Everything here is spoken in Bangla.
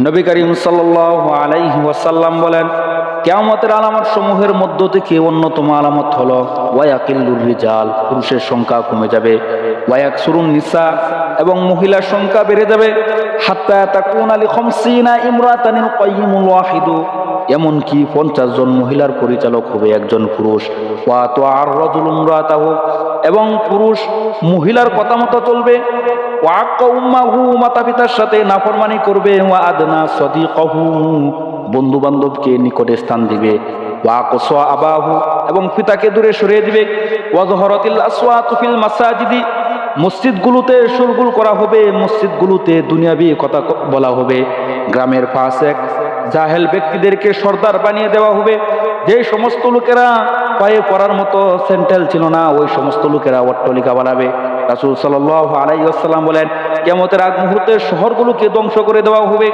নবী করিম সাল্লাল্লাহু আলাইহি ওয়াসাল্লাম বলেন, কিয়ামতের আলামত সমূহের মধ্য থেকে অন্যতম আলামত হলো ওয়ায়াকিল্লুর রিজাল, পুরুষের সংখ্যা কমে যাবে, ওয়ায়াকসুরুন নিসা, এবং মহিলার সংখ্যা বেড়ে যাবে, হাত্তা তাকুনা লিখামসিনা ইমরাতানিল কাইয়িমুল ওয়াহিদু, এমনকি 50 জন মহিলার পরিচালক হবে একজন পুরুষ, ওয়া তুআর রাজুলু ইমরাতাহু, এবং পুরুষ মহিলার কথা মতো চলবে, ওয়াক্কা উম্মাহু, মাতা পিতার সাথে নাফরমানি করবে, ওয়া আদনা সাদিকাহু, বন্ধু বান্ধবকে নিকটে স্থান দিবে, ওয়াকসা আবাহু, এবং পিতাকে দূরে সরিয়ে দিবে, ওয়াজহরাতিল আসওয়াতু ফিল মাসাজিদি, মসজিদগুলোতে শোরগোল করা হবে, মসজিদগুলোতে দুনিয়াবি কথা বলা হবে, গ্রামের ফাসেক জাহেল ব্যক্তিদেরকে সর্দার বানিয়ে দেওয়া হবে, যে সমস্ত লোকেরা পায়ে পড়ার মতো সেন্টেল ছিল না ওই সমস্ত লোকেরা অট্টালিকা বানাবে। রাসূল সাল্লাল্লাহু আলাইহি ওয়াসাল্লাম বলেন, কিয়ামতের আগ মুহূর্তে শহরগুলোকে ধ্বংস করে দেওয়া হবে।